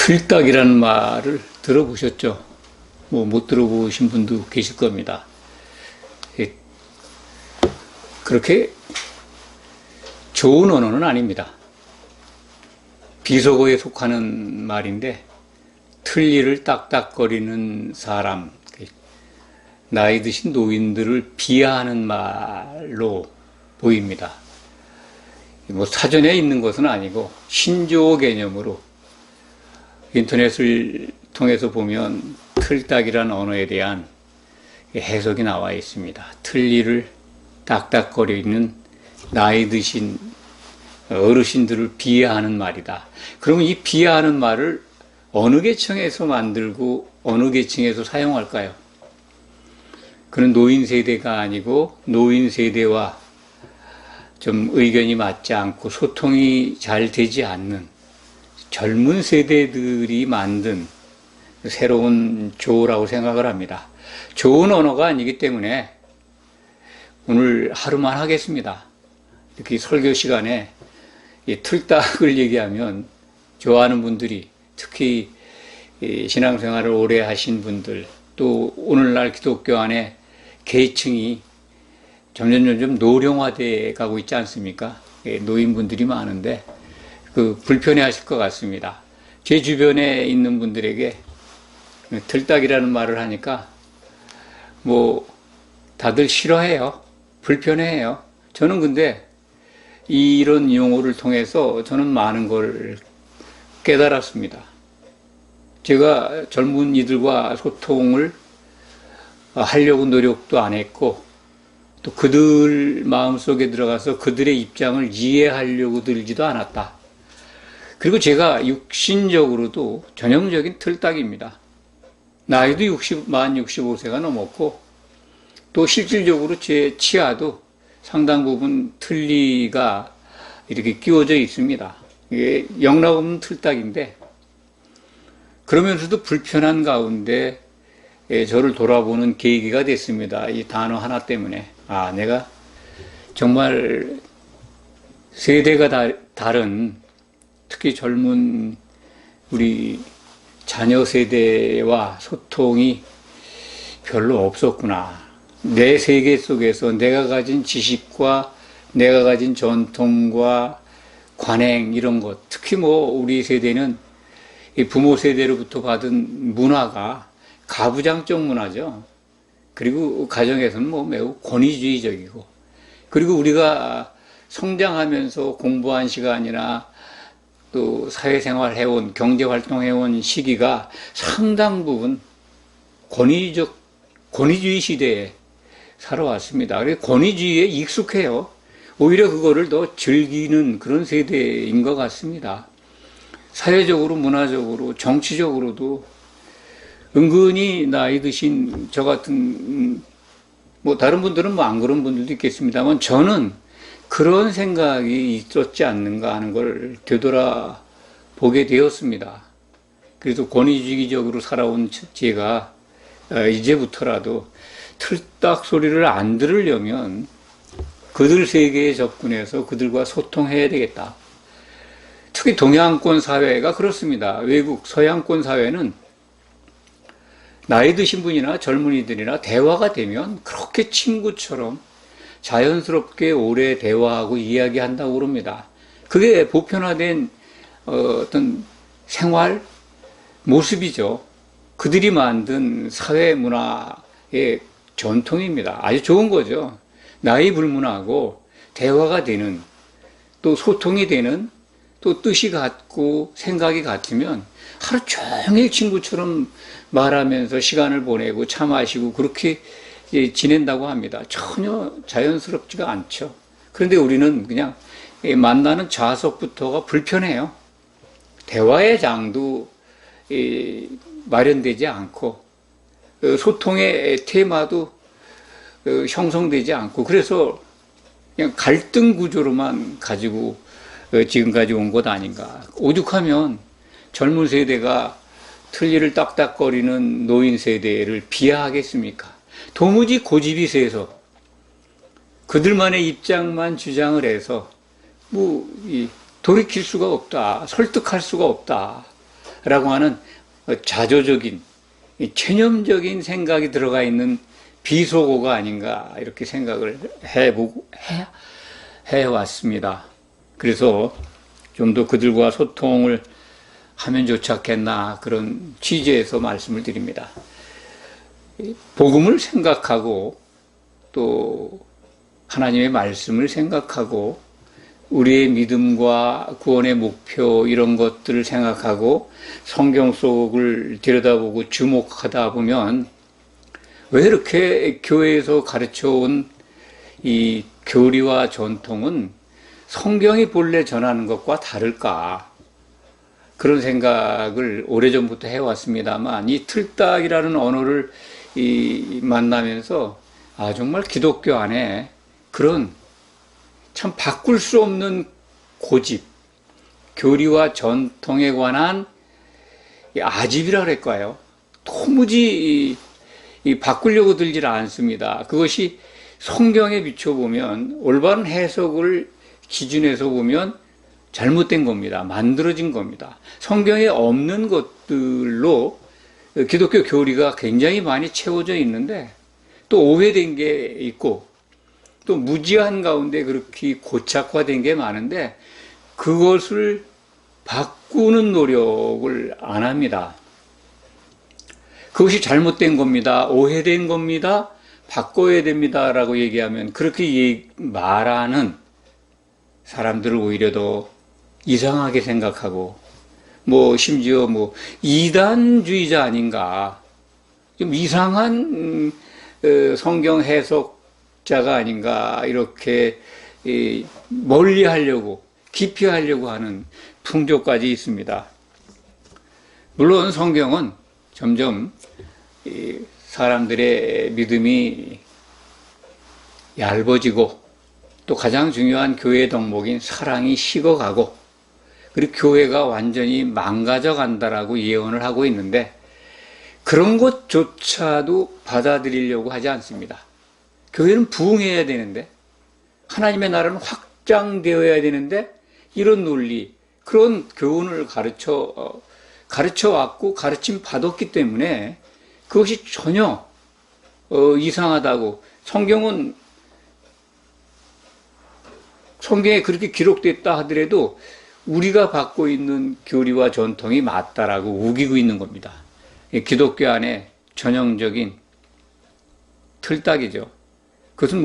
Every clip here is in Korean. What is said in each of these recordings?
틀딱이라는 말을 들어보셨죠? 뭐 못 들어보신 분도 계실 겁니다. 그렇게 좋은 언어는 아닙니다. 비속어에 속하는 말인데, 틀니를 딱딱거리는 사람, 나이 드신 노인들을 비하하는 말로 보입니다. 뭐 사전에 있는 것은 아니고 신조어 개념으로 인터넷을 통해서 보면 틀딱이란 언어에 대한 해석이 나와 있습니다. 틀니를 딱딱거리는 나이 드신 어르신들을 비하하는 말이다. 그러면 이 비하하는 말을 어느 계층에서 만들고 어느 계층에서 사용할까요? 그는 노인 세대가 아니고 노인 세대와 좀 의견이 맞지 않고 소통이 잘 되지 않는 젊은 세대들이 만든 새로운 조어라고 생각을 합니다. 좋은 언어가 아니기 때문에 오늘 하루만 하겠습니다. 이렇게 설교 시간에 이 틀딱을 얘기하면 좋아하는 분들이, 특히 신앙생활을 오래 하신 분들, 또 오늘날 기독교 안에 계층이 점점 노령화돼 가고 있지 않습니까? 노인분들이 많은데 불편해 하실 것 같습니다. 제 주변에 있는 분들에게 틀딱이라는 말을 하니까 뭐 다들 싫어해요. 불편해해요. 저는 근데 이런 용어를 통해서 저는 많은 걸 깨달았습니다. 제가 젊은이들과 소통을 하려고 노력도 안 했고, 또 그들 마음속에 들어가서 그들의 입장을 이해하려고 들지도 않았다. 그리고 제가 육신적으로도 전형적인 틀딱입니다. 나이도 만 65세가 넘었고, 또 실질적으로 제 치아도 상당 부분 틀니가 이렇게 끼워져 있습니다. 이게 영락없는 틀딱인데, 그러면서도 불편한 가운데 저를 돌아보는 계기가 됐습니다. 이 단어 하나 때문에. 아, 내가 정말 세대가 다른, 특히 젊은 우리 자녀 세대와 소통이 별로 없었구나. 내 세계 속에서 내가 가진 지식과 내가 가진 전통과 관행, 이런 것, 특히 뭐 우리 세대는 부모 세대로부터 받은 문화가 가부장적 문화죠. 그리고 가정에서는 뭐 매우 권위주의적이고, 그리고 우리가 성장하면서 공부한 시간이나 또 사회생활 해온, 경제활동해온 시기가 상당 부분 권위주의 시대에 살아왔습니다. 그래서 권위주의에 익숙해요. 오히려 그거를 더 즐기는 그런 세대인 것 같습니다. 사회적으로, 문화적으로, 정치적으로도 은근히 나이 드신 저 같은, 뭐 다른 분들은 뭐 안 그런 분들도 있겠습니다만, 저는 그런 생각이 있었지 않는가 하는 걸 되돌아보게 되었습니다. 그래서 권위주의적으로 살아온 제가 이제부터라도 틀딱 소리를 안 들으려면 그들 세계에 접근해서 그들과 소통해야 되겠다. 특히 동양권 사회가 그렇습니다. 외국 서양권 사회는 나이 드신 분이나 젊은이들이나 대화가 되면 그렇게 친구처럼 자연스럽게 오래 대화하고 이야기한다고 그럽니다. 그게 보편화된 어떤 생활 모습이죠. 그들이 만든 사회 문화의 전통입니다. 아주 좋은 거죠. 나이 불문하고 대화가 되는, 또 소통이 되는, 또 뜻이 같고 생각이 같으면 하루 종일 친구처럼 말하면서 시간을 보내고 차 마시고 그렇게 지낸다고 합니다. 전혀 자연스럽지가 않죠. 그런데 우리는 그냥 만나는 좌석부터가 불편해요. 대화의 장도 마련되지 않고, 소통의 테마도 형성되지 않고, 그래서 그냥 갈등 구조로만 가지고 지금까지 온 것 아닌가. 오죽하면 젊은 세대가 틀니를 딱딱거리는 노인 세대를 비하하겠습니까? 도무지 고집이 세서 그들만의 입장만 주장을 해서 돌이킬 수가 없다, 설득할 수가 없다, 라고 하는 자조적인, 체념적인 생각이 들어가 있는 비속어가 아닌가, 이렇게 생각을 해왔습니다. 그래서 좀 더 그들과 소통을 하면 좋지 않겠나, 그런 취지에서 말씀을 드립니다. 복음을 생각하고 또 하나님의 말씀을 생각하고 우리의 믿음과 구원의 목표 이런 것들을 생각하고 성경 속을 들여다보고 주목하다 보면 왜 이렇게 교회에서 가르쳐온 이 교리와 전통은 성경이 본래 전하는 것과 다를까, 그런 생각을 오래전부터 해왔습니다만 이 틀딱이라는 언어를 만나면서 정말 기독교 안에 그런 참 바꿀 수 없는 고집, 교리와 전통에 관한 아집이라 그럴까요? 도무지 바꾸려고 들질 않습니다. 그것이 성경에 비춰보면, 올바른 해석을 기준에서 보면 잘못된 겁니다. 만들어진 겁니다. 성경에 없는 것들로 기독교 교리가 굉장히 많이 채워져 있는데 또 오해된 게 있고 또 무지한 가운데 그렇게 고착화된 게 많은데 그것을 바꾸는 노력을 안 합니다. 그것이 잘못된 겁니다. 오해된 겁니다. 바꿔야 됩니다. 라고 얘기하면 그렇게 말하는 사람들을 오히려 더 이상하게 생각하고 심지어 이단주의자 아닌가, 좀 이상한 성경 해석자가 아닌가, 이렇게 멀리 하려고, 깊이 하려고 하는 풍조까지 있습니다. 물론 성경은 점점 사람들의 믿음이 얇아지고 또 가장 중요한 교회의 덕목인 사랑이 식어가고 그리고 교회가 완전히 망가져 간다라고 예언을 하고 있는데 그런 것조차도 받아들이려고 하지 않습니다. 교회는 부흥해야 되는데 하나님의 나라는 확장되어야 되는데 이런 논리, 그런 교훈을 가르쳐 왔고 가르침 받았기 때문에 그것이 전혀 이상하다고, 성경에 그렇게 기록됐다 하더라도 우리가 받고 있는 교리와 전통이 맞다라고 우기고 있는 겁니다. 기독교 안에 전형적인 틀딱이죠. 그것은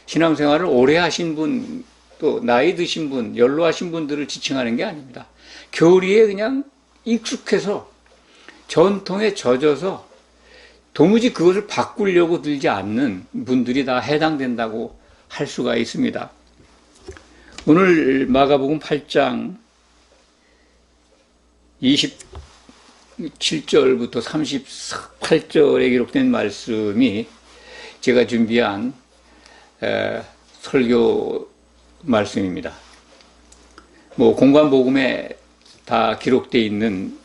신앙생활을 오래 하신 분, 또 나이 드신 분, 연로하신 분들을 지칭하는 게 아닙니다. 교리에 그냥 익숙해서 전통에 젖어서 도무지 그것을 바꾸려고 들지 않는 분들이 다 해당된다고 할 수가 있습니다. 오늘 마가복음 8장 27절부터 38절에 기록된 말씀이 제가 준비한 설교 말씀입니다. 공관복음에 다 기록되어 있는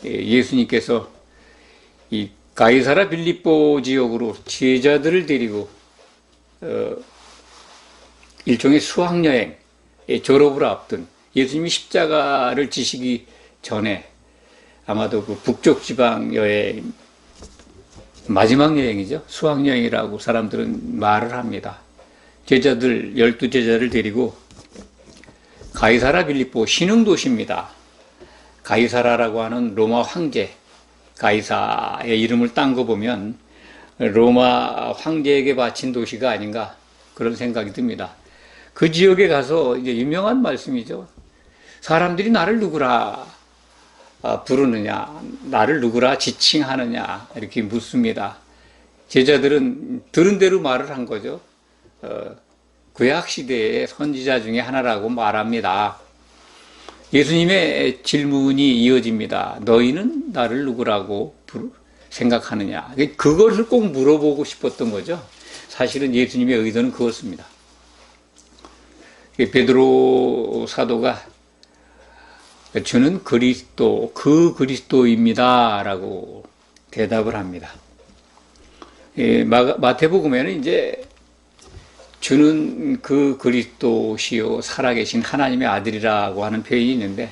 예수님께서 이 가이사라 빌립보 지역으로 제자들을 데리고 일종의 수학여행, 졸업을 앞둔, 예수님이 십자가를 지시기 전에 아마도 그 북쪽 지방 여행, 마지막 여행이죠. 수학여행이라고 사람들은 말을 합니다. 12제자를 데리고 가이사라 빌립보 신흥도시입니다. 가이사라라고 하는 로마 황제, 가이사의 이름을 딴 거 보면 로마 황제에게 바친 도시가 아닌가, 그런 생각이 듭니다. 그 지역에 가서 이제 유명한 말씀이죠. 사람들이 나를 누구라 부르느냐, 나를 누구라 지칭하느냐, 이렇게 묻습니다. 제자들은 들은 대로 말을 한 거죠. 구약시대의 선지자 중에 하나라고 말합니다. 예수님의 질문이 이어집니다. 너희는 나를 누구라고 생각하느냐. 그것을 꼭 물어보고 싶었던 거죠. 사실은 예수님의 의도는 그것입니다. 베드로 사도가 주는 그리스도, 그 그리스도입니다 라고 대답을 합니다. 마태복음에는 이제 주는 그 그리스도시요 살아계신 하나님의 아들이라고 하는 표현이 있는데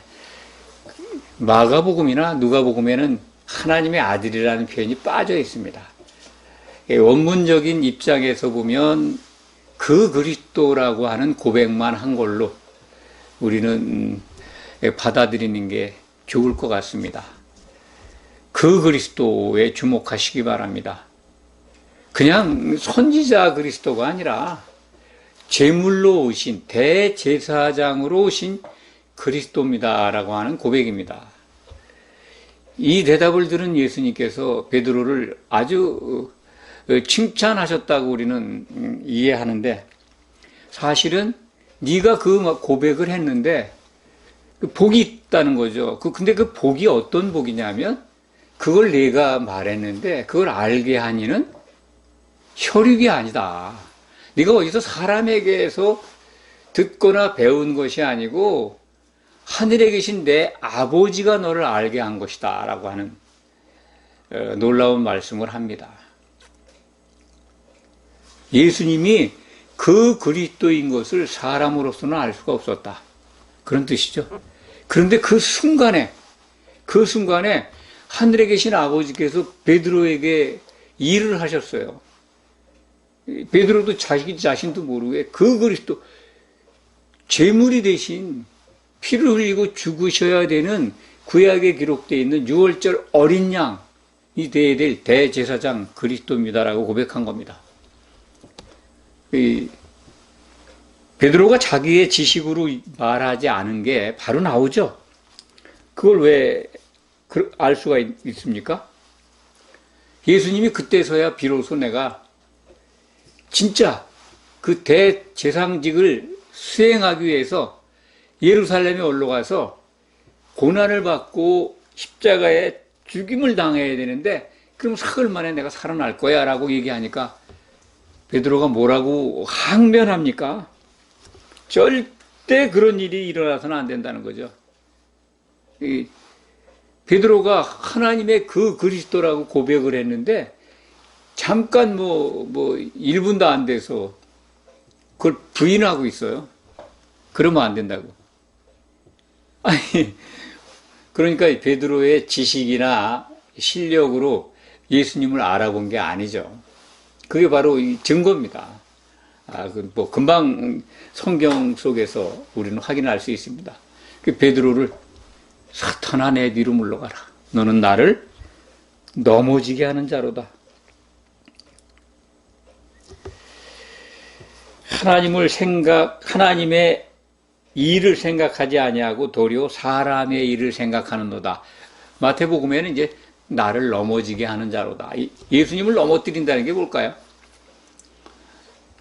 마가복음이나 누가복음에는 하나님의 아들이라는 표현이 빠져 있습니다. 원문적인 입장에서 보면 그 그리스도라고 하는 고백만 한 걸로 우리는 받아들이는 게 좋을 것 같습니다. 그 그리스도에 주목하시기 바랍니다. 그냥 선지자 그리스도가 아니라 제물로 오신 대제사장으로 오신 그리스도입니다라고 하는 고백입니다. 이 대답을 들은 예수님께서 베드로를 아주 칭찬하셨다고 우리는 이해하는데, 사실은 네가 그 고백을 했는데 복이 있다는 거죠. 근데 그 복이 어떤 복이냐면, 그걸 내가 말했는데 그걸 알게 하니는 혈육이 아니다. 네가 어디서 사람에게서 듣거나 배운 것이 아니고 하늘에 계신 내 아버지가 너를 알게 한 것이다 라고 하는 놀라운 말씀을 합니다. 예수님이 그 그리스도인 것을 사람으로서는 알 수가 없었다, 그런 뜻이죠. 그런데 그 순간에 하늘에 계신 아버지께서 베드로에게 일을 하셨어요. 베드로도 자기 자신도 모르게 그 그리스도, 제물이 대신 피를 흘리고 죽으셔야 되는 구약에 기록되어 있는 6월절 어린 양이 되어야 될 대제사장 그리스도입니다라고 고백한 겁니다. 베드로가 자기의 지식으로 말하지 않은 게 바로 나오죠. 그걸 왜 알 수가 있습니까? 예수님이 그때서야 비로소 내가 진짜 그 대제사장직을 수행하기 위해서 예루살렘에 올라가서 고난을 받고 십자가에 죽임을 당해야 되는데, 그럼 사흘 만에 내가 살아날 거야 라고 얘기하니까 베드로가 뭐라고 항변합니까? 절대 그런 일이 일어나서는 안 된다는 거죠. 베드로가 하나님의 그 그리스도라고 고백을 했는데 잠깐 1분도 안 돼서 그걸 부인하고 있어요. 그러면 안 된다고. 아니, 그러니까 베드로의 지식이나 실력으로 예수님을 알아본 게 아니죠. 그게 바로 이 증거입니다. 금방 성경 속에서 우리는 확인할 수 있습니다. 그 베드로를 사탄아 내 뒤로 물러가라. 너는 나를 넘어지게 하는 자로다. 하나님의 일을 생각하지 아니하고 도리어 사람의 일을 생각하는도다. 마태복음에는 이제 나를 넘어지게 하는 자로다. 예수님을 넘어뜨린다는 게 뭘까요?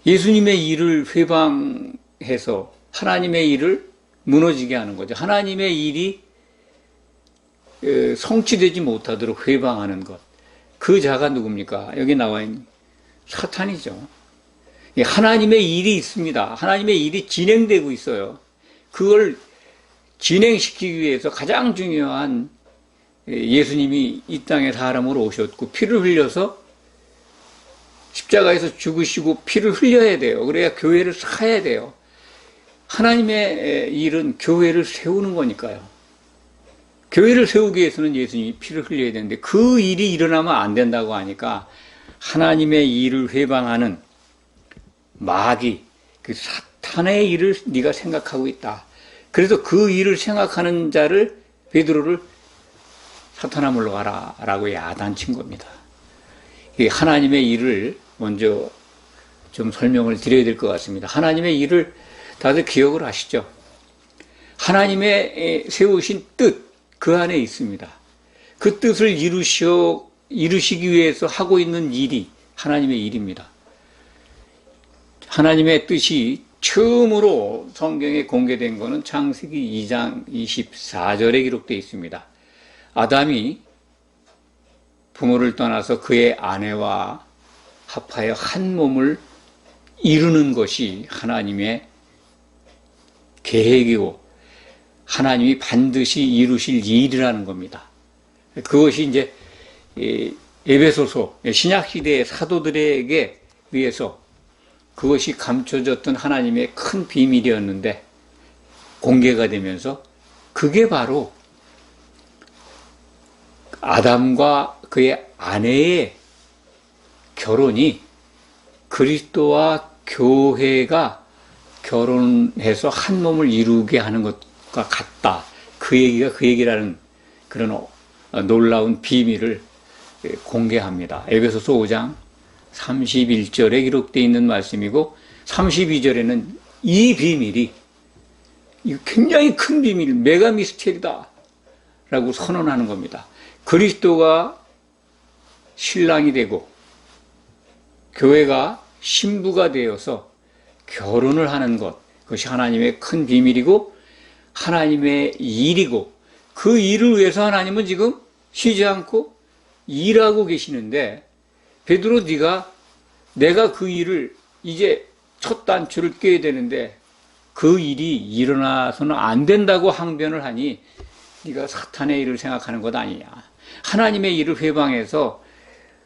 예수님의 일을 회방해서 하나님의 일을 무너지게 하는 거죠. 하나님의 일이 성취되지 못하도록 회방하는 것. 그 자가 누굽니까? 여기 나와 있는 사탄이죠. 하나님의 일이 있습니다. 하나님의 일이 진행되고 있어요. 그걸 진행시키기 위해서 가장 중요한, 예수님이 이 땅에 사람으로 오셨고 피를 흘려서 십자가에서 죽으시고 피를 흘려야 돼요. 그래야 교회를 사야 돼요. 하나님의 일은 교회를 세우는 거니까요. 교회를 세우기 위해서는 예수님이 피를 흘려야 되는데 그 일이 일어나면 안 된다고 하니까 하나님의 일을 회방하는 마귀, 그 사탄의 일을 네가 생각하고 있다. 그래서 그 일을 생각하는 자를, 베드로를 사탄아 물러가라 라고 야단친 겁니다. 하나님의 일을 먼저 좀 설명을 드려야 될 것 같습니다. 하나님의 일을 다들 기억을 하시죠? 하나님의 세우신 뜻, 그 안에 있습니다. 그 뜻을 이루시기 위해서 하고 있는 일이 하나님의 일입니다. 하나님의 뜻이 처음으로 성경에 공개된 것은 창세기 2장 24절에 기록되어 있습니다. 아담이 부모를 떠나서 그의 아내와 합하여 한 몸을 이루는 것이 하나님의 계획이고 하나님이 반드시 이루실 일이라는 겁니다. 그것이 이제 에베소서 신약시대의 사도들에게 의해서 그것이 감춰졌던 하나님의 큰 비밀이었는데 공개가 되면서 그게 바로 아담과 그의 아내의 결혼이 그리스도와 교회가 결혼해서 한 몸을 이루게 하는 것과 같다. 그 얘기가 그 얘기라는 그런 놀라운 비밀을 공개합니다. 에베소서 5장 31절에 기록되어 있는 말씀이고 32절에는 이 비밀이 굉장히 큰 비밀, 메가 미스테리다 라고 선언하는 겁니다. 그리스도가 신랑이 되고 교회가 신부가 되어서 결혼을 하는 것, 그것이 하나님의 큰 비밀이고 하나님의 일이고 그 일을 위해서 하나님은 지금 쉬지 않고 일하고 계시는데 베드로 내가 그 일을 이제 첫 단추를 꿰야 되는데 그 일이 일어나서는 안 된다고 항변을 하니 네가 사탄의 일을 생각하는 것 아니냐. 하나님의 일을 회방해서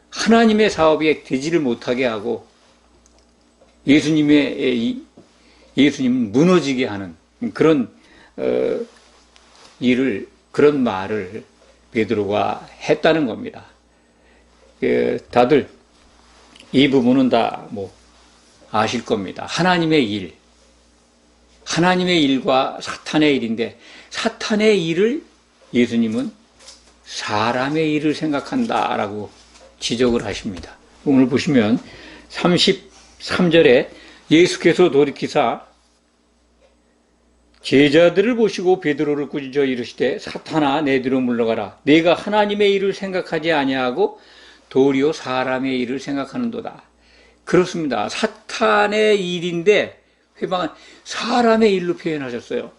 하나님의 사업이 되지를 못하게 하고 예수님을 무너지게 하는 그런 그런 말을 베드로가 했다는 겁니다. 다들 이 부분은 다 아실 겁니다. 하나님의 일과 사탄의 일인데 사탄의 일을 예수님은 사람의 일을 생각한다라고 지적을 하십니다. 오늘 보시면 33절에 예수께서 돌이키사 제자들을 보시고 베드로를 꾸짖어 이르시되 사탄아 내 뒤로 물러가라. 내가 하나님의 일을 생각하지 아니하고 도리어 사람의 일을 생각하는도다. 그렇습니다. 사탄의 일인데 회방은 사람의 일로 표현하셨어요.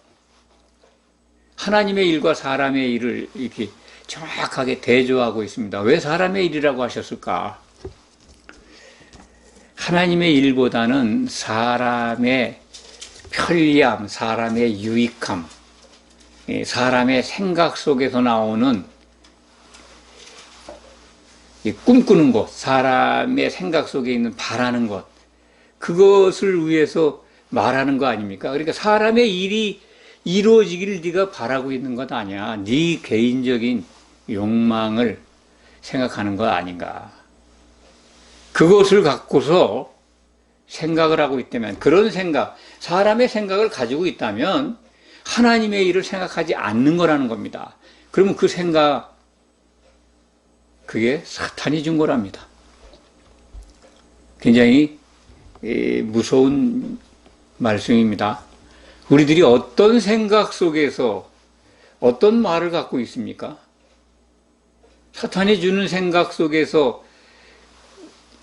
하나님의 일과 사람의 일을 이렇게 정확하게 대조하고 있습니다. 왜 사람의 일이라고 하셨을까? 하나님의 일보다는 사람의 편리함, 사람의 유익함, 사람의 생각 속에서 나오는 꿈꾸는 것, 사람의 생각 속에 있는 바라는 것, 그것을 위해서 말하는 거 아닙니까? 그러니까 사람의 일이 이루어지기를 네가 바라고 있는 것 아니야. 네 개인적인 욕망을 생각하는 것 아닌가. 그것을 갖고서 생각을 하고 있다면, 그런 생각, 사람의 생각을 가지고 있다면 하나님의 일을 생각하지 않는 거라는 겁니다. 그러면 그 생각, 그게 사탄이 준 거랍니다. 굉장히 무서운 말씀입니다. 우리들이 어떤 생각 속에서 어떤 말을 갖고 있습니까? 사탄이 주는 생각 속에서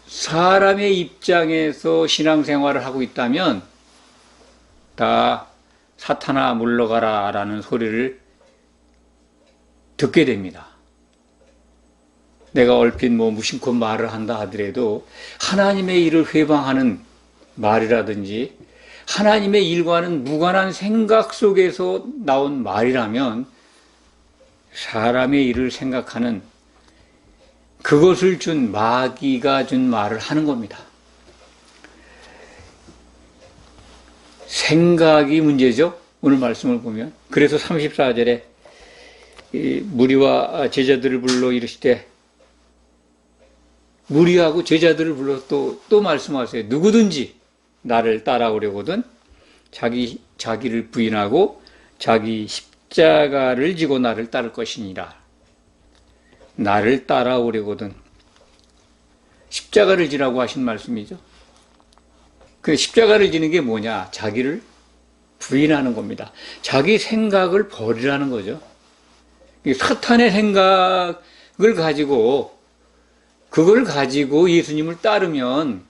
사람의 입장에서 신앙생활을 하고 있다면 다 사탄아 물러가라 라는 소리를 듣게 됩니다. 내가 얼핏 무심코 말을 한다 하더라도 하나님의 일을 회방하는 말이라든지 하나님의 일과는 무관한 생각 속에서 나온 말이라면 사람의 일을 생각하는 그것을 준 마귀가 준 말을 하는 겁니다. 생각이 문제죠. 오늘 말씀을 보면. 그래서 34절에 무리와 제자들을 불러 이르시되 무리하고 제자들을 불러 또 말씀하세요. 누구든지 나를 따라오려거든 자기를 부인하고 자기 십자가를 지고 나를 따를 것이니라. 나를 따라오려거든 십자가를 지라고 하신 말씀이죠. 그 십자가를 지는 게 뭐냐? 자기를 부인하는 겁니다. 자기 생각을 버리라는 거죠. 사탄의 생각을 가지고 그걸 가지고 예수님을 따르면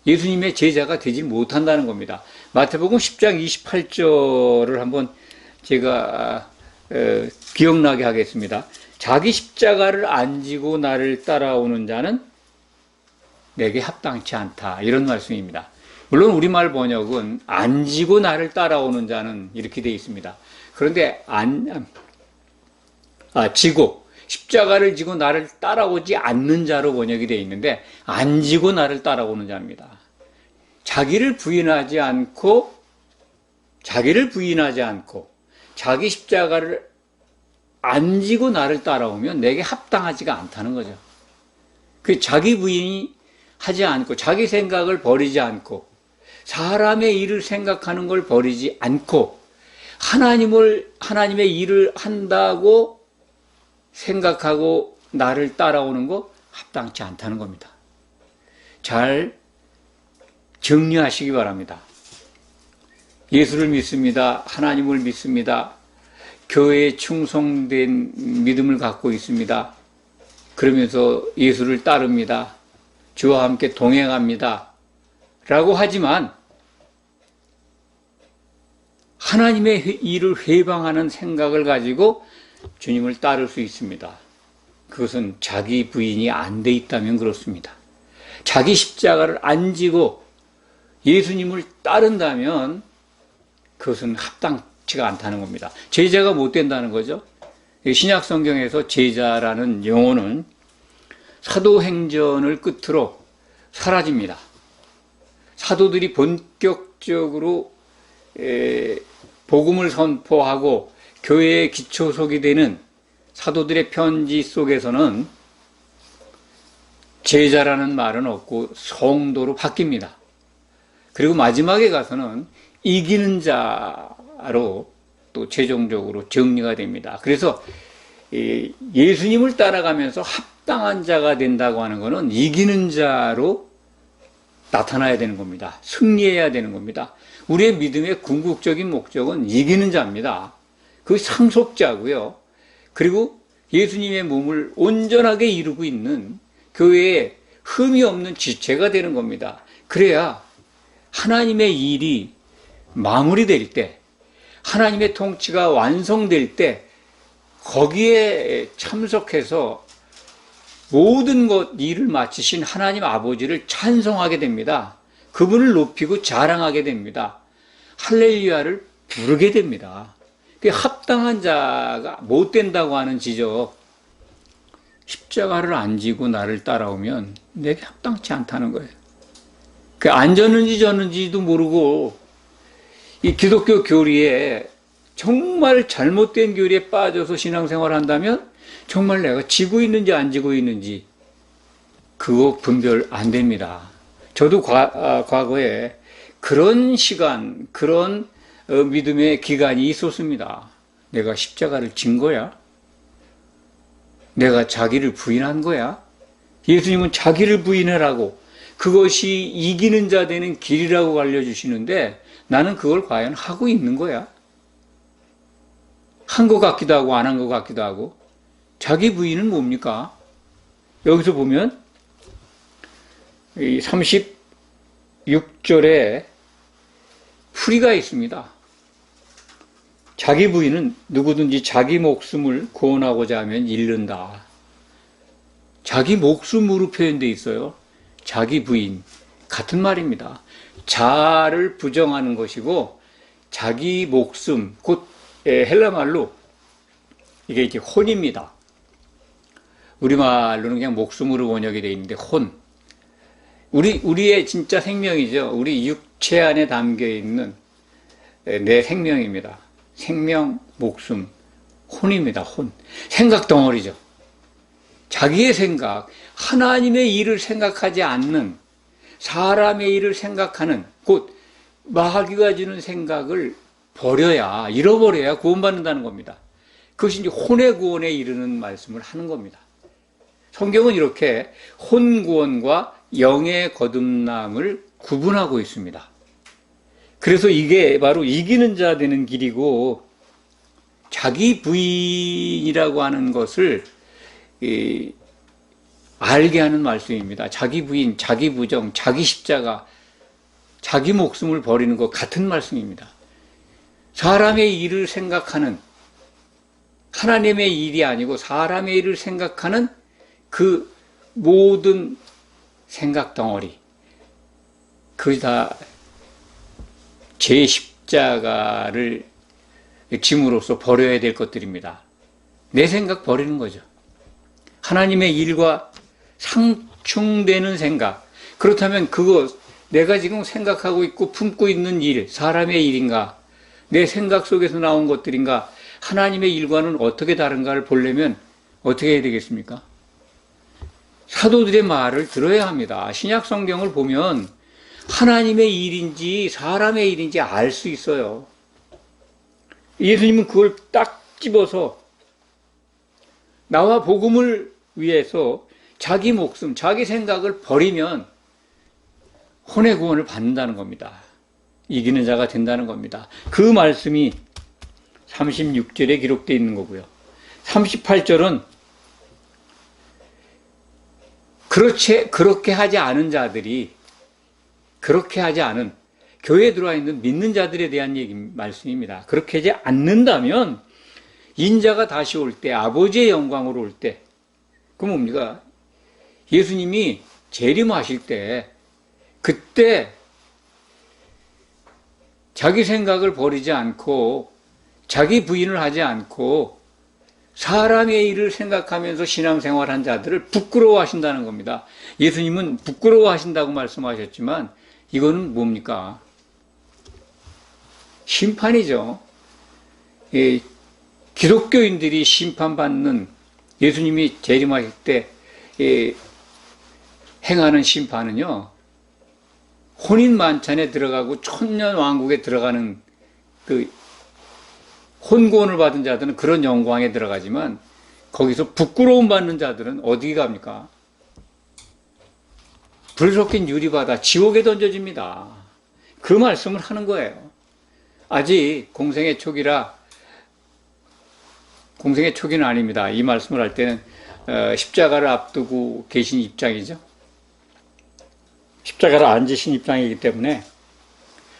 예수님의 제자가 되지 못한다는 겁니다. 마태복음 10장 28절을 한번 제가 기억나게 하겠습니다. 자기 십자가를 안 지고 나를 따라오는 자는 내게 합당치 않다. 이런 말씀입니다. 물론 우리말 번역은 안 지고 나를 따라오는 자는 이렇게 되어 있습니다. 그런데 지고 십자가를 지고 나를 따라오지 않는 자로 번역이 되어 있는데 안 지고 나를 따라오는 자입니다. 자기를 부인하지 않고 자기 십자가를 안 지고 나를 따라오면 내게 합당하지가 않다는 거죠. 그 자기 부인이 하지 않고 자기 생각을 버리지 않고 사람의 일을 생각하는 걸 버리지 않고 하나님의 일을 한다고 생각하고 나를 따라오는 거 합당치 않다는 겁니다. 잘 정리하시기 바랍니다. 예수를 믿습니다. 하나님을 믿습니다. 교회에 충성된 믿음을 갖고 있습니다. 그러면서 예수를 따릅니다. 주와 함께 동행합니다. 라고 하지만 하나님의 일을 회방하는 생각을 가지고 주님을 따를 수 있습니다. 그것은 자기 부인이 안 돼 있다면 그렇습니다. 자기 십자가를 안 지고 예수님을 따른다면 그것은 합당치가 않다는 겁니다. 제자가 못 된다는 거죠. 신약 성경에서 제자라는 용어는 사도행전을 끝으로 사라집니다. 사도들이 본격적으로 복음을 선포하고 교회의 기초석이 되는 사도들의 편지 속에서는 제자라는 말은 없고 성도로 바뀝니다. 그리고 마지막에 가서는 이기는 자로 또 최종적으로 정리가 됩니다. 그래서 예수님을 따라가면서 합당한 자가 된다고 하는 것은 이기는 자로 나타나야 되는 겁니다. 승리해야 되는 겁니다. 우리의 믿음의 궁극적인 목적은 이기는 자입니다. 그 상속자고요. 그리고 예수님의 몸을 온전하게 이루고 있는 교회에 흠이 없는 지체가 되는 겁니다. 그래야 하나님의 일이 마무리될 때, 하나님의 통치가 완성될 때 거기에 참석해서 모든 것 일을 마치신 하나님 아버지를 찬송하게 됩니다. 그분을 높이고 자랑하게 됩니다. 할렐루야를 부르게 됩니다. 그 합당한 자가 못 된다고 하는 지적, 십자가를 안 지고 나를 따라오면 내게 합당치 않다는 거예요. 그 안 졌는지 졌는지도 모르고 이 기독교 교리에 정말 잘못된 교리에 빠져서 신앙생활 한다면 정말 내가 지고 있는지 안 지고 있는지 그거 분별 안 됩니다. 저도 과거에 그런 시간, 그런 믿음의 기간이 있었습니다. 내가 십자가를 진 거야? 내가 자기를 부인한 거야? 예수님은 자기를 부인하라고 그것이 이기는 자 되는 길이라고 알려주시는데 나는 그걸 과연 하고 있는 거야? 한 것 같기도 하고 안 한 것 같기도 하고. 자기 부인은 뭡니까? 여기서 보면 36절에 풀이가 있습니다. 자기 부인은 누구든지 자기 목숨을 구원하고자 하면 잃는다. 자기 목숨으로 표현되어 있어요. 자기 부인. 같은 말입니다. 자를 부정하는 것이고 자기 목숨, 곧 헬라말로 이게 이제 혼입니다. 우리말로는 그냥 목숨으로 번역이 되어 있는데 혼. 우리의 진짜 생명이죠. 우리 육체 안에 담겨 있는 내 생명입니다. 생명, 목숨, 혼입니다. 혼. 생각 덩어리죠. 자기의 생각, 하나님의 일을 생각하지 않는 사람의 일을 생각하는 곧 마귀가 주는 생각을 버려야, 잃어버려야 구원받는다는 겁니다. 그것이 이제 혼의 구원에 이르는 말씀을 하는 겁니다. 성경은 이렇게 혼구원과 영의 거듭남을 구분하고 있습니다. 그래서 이게 바로 이기는 자 되는 길이고 자기 부인이라고 하는 것을 알게 하는 말씀입니다. 자기 부인, 자기 부정, 자기 십자가, 자기 목숨을 버리는 것 같은 말씀입니다. 사람의 일을 생각하는 하나님의 일이 아니고 사람의 일을 생각하는 그 모든 생각 덩어리, 그게 다 제 십자가를 짐으로써 버려야 될 것들입니다. 내 생각 버리는 거죠. 하나님의 일과 상충되는 생각. 그렇다면 그거 내가 지금 생각하고 있고 품고 있는 일, 사람의 일인가? 내 생각 속에서 나온 것들인가? 하나님의 일과는 어떻게 다른가를 보려면 어떻게 해야 되겠습니까? 사도들의 말을 들어야 합니다. 신약 성경을 보면 하나님의 일인지 사람의 일인지 알 수 있어요. 예수님은 그걸 딱 집어서 나와 복음을 위해서 자기 목숨, 자기 생각을 버리면 혼의 구원을 받는다는 겁니다. 이기는 자가 된다는 겁니다. 그 말씀이 36절에 기록되어 있는 거고요. 38절은 그렇게 하지 않은 자들이, 그렇게 하지 않은 교회에 들어와 있는 믿는 자들에 대한 말씀입니다. 그렇게 하지 않는다면 인자가 다시 올 때, 아버지의 영광으로 올 때, 그 뭡니까? 예수님이 재림하실 때, 그때 자기 생각을 버리지 않고 자기 부인을 하지 않고 사람의 일을 생각하면서 신앙생활한 자들을 부끄러워하신다는 겁니다. 예수님은 부끄러워하신다고 말씀하셨지만 이거는 뭡니까? 심판이죠. 기독교인들이 심판받는, 예수님이 재림하실 때 행하는 심판은요, 혼인 만찬에 들어가고 천년 왕국에 들어가는 그 혼구원을 받은 자들은 그런 영광에 들어가지만 거기서 부끄러움 받는 자들은 어디 갑니까? 불 섞인 유리바다 지옥에 던져집니다. 그 말씀을 하는 거예요. 아직 공생의 초기라, 공생의 초기는 아닙니다. 이 말씀을 할 때는 십자가를 앞두고 계신 입장이죠. 십자가를 앉으신 입장이기 때문에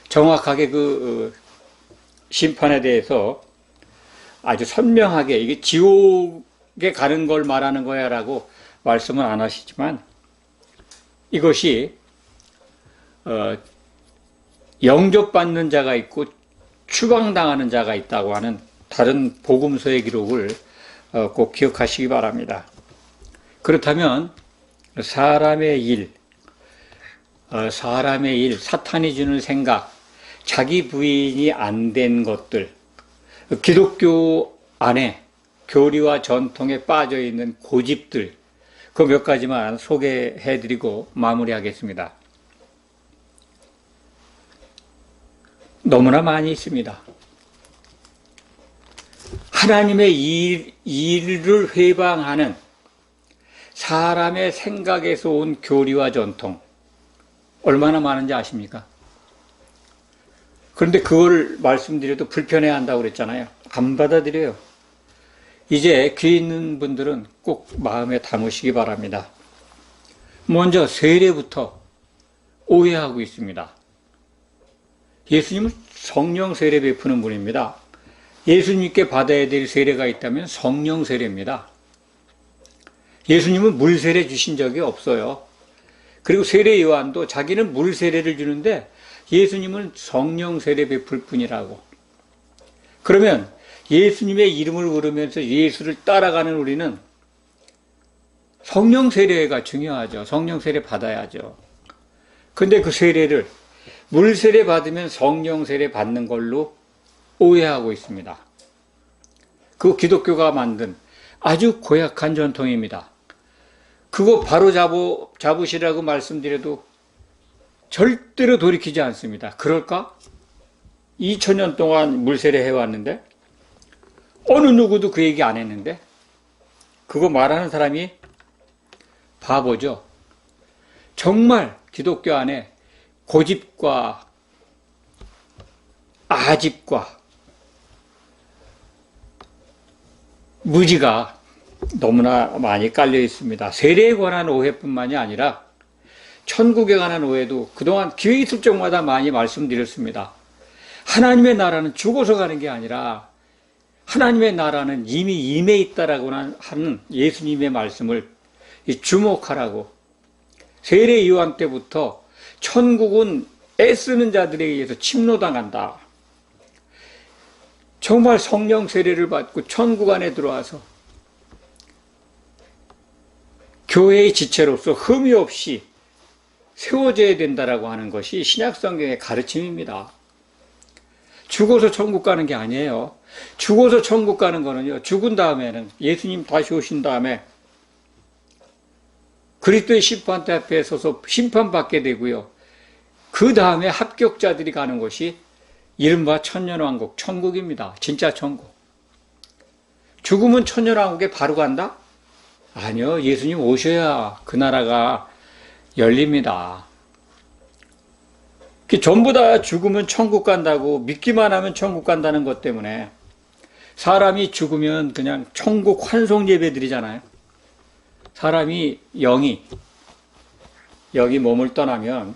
정확하게 그 심판에 대해서 아주 선명하게 이게 지옥에 가는 걸 말하는 거야 라고 말씀은 안 하시지만 이것이 영접받는 자가 있고 추방당하는 자가 있다고 하는 다른 복음서의 기록을 꼭 기억하시기 바랍니다. 그렇다면 사람의 일, 사탄이 주는 생각, 자기 부인이 안 된 것들, 기독교 안에 교리와 전통에 빠져 있는 고집들, 그 몇 가지만 소개해드리고 마무리하겠습니다. 너무나 많이 있습니다. 하나님의 일을 회방하는 사람의 생각에서 온 교리와 전통, 얼마나 많은지 아십니까? 그런데 그걸 말씀드려도 불편해 한다고 그랬잖아요. 안 받아들여요. 이제 귀 있는 분들은 꼭 마음에 담으시기 바랍니다. 먼저 세례부터 오해하고 있습니다. 예수님은 성령 세례 베푸는 분입니다. 예수님께 받아야 될 세례가 있다면 성령 세례입니다. 예수님은 물 세례 주신 적이 없어요. 그리고 세례 요한도 자기는 물 세례를 주는데 예수님은 성령 세례 베풀 뿐이라고. 그러면 예수님의 이름을 부르면서 예수를 따라가는 우리는 성령 세례가 중요하죠. 성령 세례 받아야죠. 근데 그 세례를 물 세례 받으면 성령 세례 받는 걸로 오해하고 있습니다. 그 기독교가 만든 아주 고약한 전통입니다. 그거 바로 잡으시라고 말씀드려도 절대로 돌이키지 않습니다. 그럴까? 2000년 동안 물세례 해왔는데 어느 누구도 그 얘기 안 했는데 그거 말하는 사람이 바보죠. 정말 기독교 안에 고집과 아집과 무지가 너무나 많이 깔려 있습니다. 세례에 관한 오해뿐만이 아니라 천국에 관한 오해도 그동안 기회 있을 적마다 많이 말씀드렸습니다. 하나님의 나라는 죽어서 가는 게 아니라 하나님의 나라는 이미 임해 있다라고 하는 예수님의 말씀을 주목하라고. 세례 요한 때부터 천국은 애쓰는 자들에 의해서 침노당한다. 정말 성령 세례를 받고 천국 안에 들어와서 교회의 지체로서 흠이 없이 세워져야 된다라고 하는 것이 신약 성경의 가르침입니다. 죽어서 천국 가는 게 아니에요. 죽어서 천국 가는 거는요, 죽은 다음에는, 예수님 다시 오신 다음에 그리스도의 심판대 앞에 서서 심판받게 되고요. 그 다음에 합격자들이 가는 곳이 이른바 천년왕국, 천국입니다. 진짜 천국. 죽으면 천년왕국에 바로 간다? 아니요. 예수님 오셔야 그 나라가 열립니다. 전부 다 죽으면 천국 간다고 믿기만 하면 천국 간다는 것 때문에 사람이 죽으면 그냥 천국 환송 예배 드리잖아요. 사람이 영이 몸을 떠나면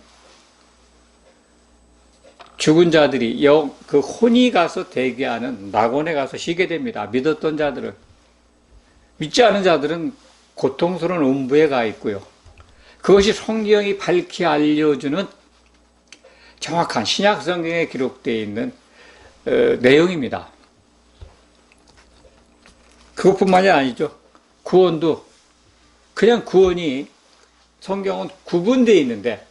죽은 자들이 그 혼이 가서 대기하는 낙원에 가서 쉬게 됩니다. 믿었던 자들은. 믿지 않은 자들은 고통스러운 음부에 가 있고요. 그것이 성경이 밝히 알려주는 정확한 신약 성경에 기록되어 있는 내용입니다. 그것뿐만이 아니죠. 구원도 그냥 구원이 성경은 구분되어 있는데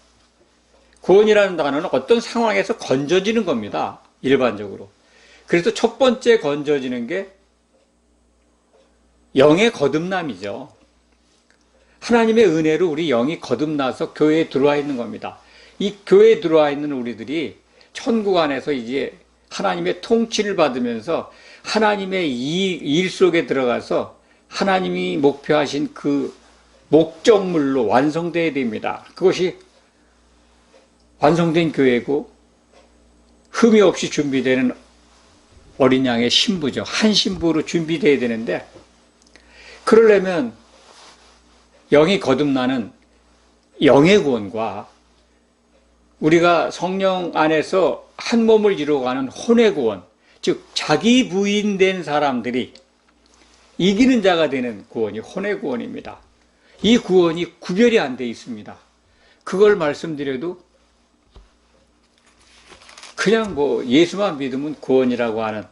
구원이라는 단어는 어떤 상황에서 건져지는 겁니다. 일반적으로. 그래서 첫 번째 건져지는 게 영의 거듭남이죠. 하나님의 은혜로 우리 영이 거듭나서 교회에 들어와 있는 겁니다. 이 교회에 들어와 있는 우리들이 천국 안에서 이제 하나님의 통치를 받으면서 하나님의 일 속에 들어가서 하나님이 목표하신 그 목적물로 완성되어야 됩니다. 그것이 완성된 교회고 흠이 없이 준비되는 어린 양의 신부죠. 한 신부로 준비되어야 되는데 그러려면 영이 거듭나는 영의 구원과 우리가 성령 안에서 한 몸을 이루어가는 혼의 구원, 즉 자기 부인된 사람들이 이기는 자가 되는 구원이 혼의 구원입니다. 이 구원이 구별이 안 돼 있습니다. 그걸 말씀드려도 그냥 예수만 믿으면 구원이라고 하는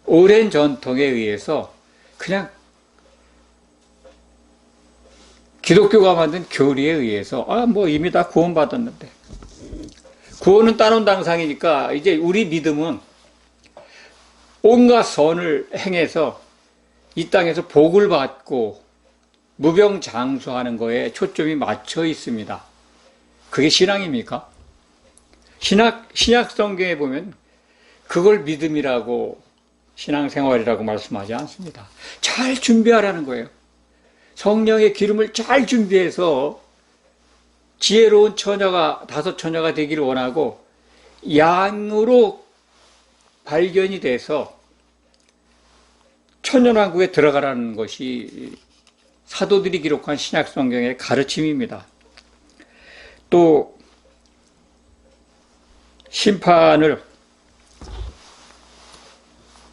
오랜 전통에 의해서 그냥 기독교가 만든 교리에 의해서 이미 다 구원받았는데 구원은 따놓은 당상이니까 이제 우리 믿음은 온갖 선을 행해서 이 땅에서 복을 받고 무병장수하는 거에 초점이 맞춰 있습니다. 그게 신앙입니까? 신약 성경에 보면 그걸 믿음이라고 신앙생활이라고 말씀하지 않습니다. 잘 준비하라는 거예요. 성령의 기름을 잘 준비해서 지혜로운 다섯 처녀가 되기를 원하고 양으로 발견이 돼서 천년왕국에 들어가라는 것이 사도들이 기록한 신약 성경의 가르침입니다. 또 심판을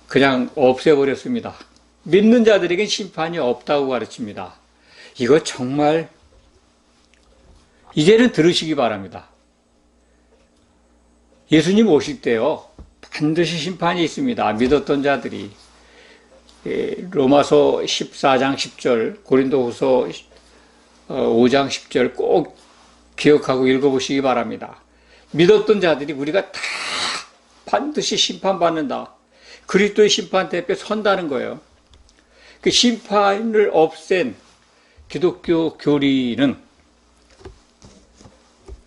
그냥 없애버렸습니다. 믿는 자들에겐 심판이 없다고 가르칩니다. 이거 정말 이제는 들으시기 바랍니다. 예수님 오실 때요, 반드시 심판이 있습니다. 믿었던 자들이. 로마서 14장 10절, 고린도후서 5장 10절 꼭 기억하고 읽어보시기 바랍니다. 믿었던 자들이 우리가 다 반드시 심판받는다. 그리스도의 심판대 앞에 선다는 거예요. 그 심판을 없앤 기독교 교리는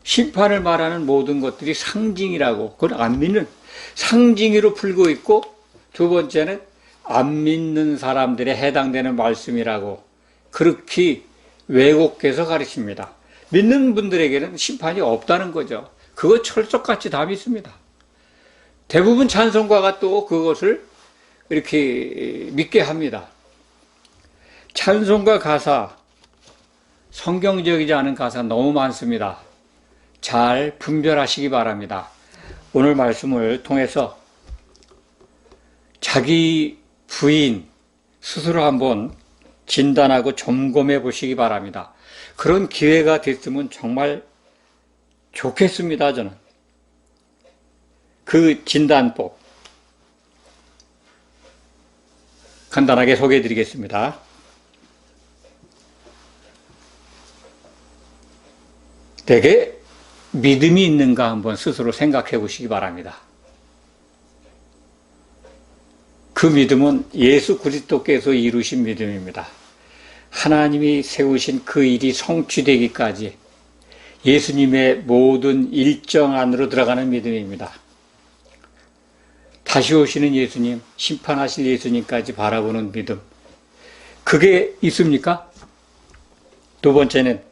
심판을 말하는 모든 것들이 상징이라고, 그건 안 믿는 상징으로 풀고 있고, 두 번째는 안 믿는 사람들에 해당되는 말씀이라고 그렇게 왜곡해서 가르칩니다. 믿는 분들에게는 심판이 없다는 거죠. 그거 철석같이 다 믿습니다. 대부분 찬송가가 또 그것을 이렇게 믿게 합니다. 찬송가 가사, 성경적이지 않은 가사 너무 많습니다. 잘 분별하시기 바랍니다. 오늘 말씀을 통해서 자기 부인 스스로 한번 진단하고 점검해 보시기 바랍니다. 그런 기회가 됐으면 정말 좋겠습니다. 저는 그 진단법 간단하게 소개해 드리겠습니다. 내게 믿음이 있는가 한번 스스로 생각해 보시기 바랍니다. 그 믿음은 예수 그리스도께서 이루신 믿음입니다. 하나님이 세우신 그 일이 성취되기까지 예수님의 모든 일정 안으로 들어가는 믿음입니다. 다시 오시는 예수님, 심판하실 예수님까지 바라보는 믿음. 그게 있습니까? 두 번째는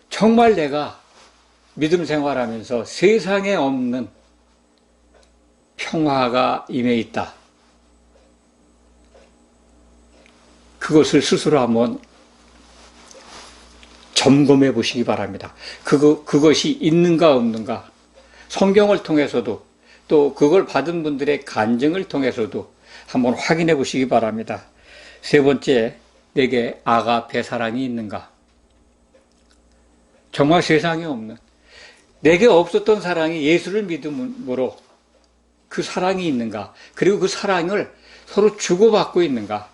정말 내가 믿음 생활하면서 세상에 없는 평화가 임해 있다. 그것을 스스로 한번 점검해 보시기 바랍니다. 그것이 있는가 없는가. 성경을 통해서도 또 그걸 받은 분들의 간증을 통해서도 한번 확인해 보시기 바랍니다. 세 번째, 내게 아가페 사랑이 있는가. 정말 세상에 없는, 내게 없었던 사랑이 예수를 믿음으로 그 사랑이 있는가. 그리고 그 사랑을 서로 주고받고 있는가.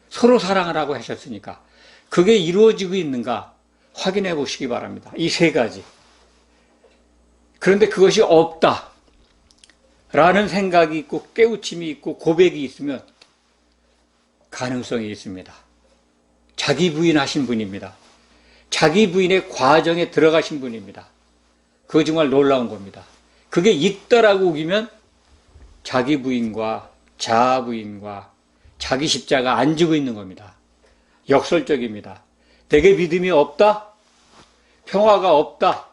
서로 사랑하라고 하셨으니까 그게 이루어지고 있는가 확인해 보시기 바랍니다. 이 세 가지. 그런데 그것이 없다 라는 생각이 있고 깨우침이 있고 고백이 있으면 가능성이 있습니다. 자기 부인하신 분입니다. 자기 부인의 과정에 들어가신 분입니다. 그거 정말 놀라운 겁니다. 그게 있다라고 우기면 자기 부인과 자아 부인과 자기 십자가 안 지고 있는 겁니다. 역설적입니다. 내게 믿음이 없다? 평화가 없다?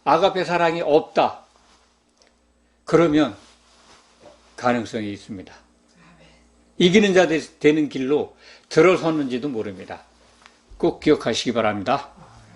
아가페 사랑이 없다? 그러면 가능성이 있습니다. 이기는 자 되는 길로 들어섰는지도 모릅니다. 꼭 기억하시기 바랍니다.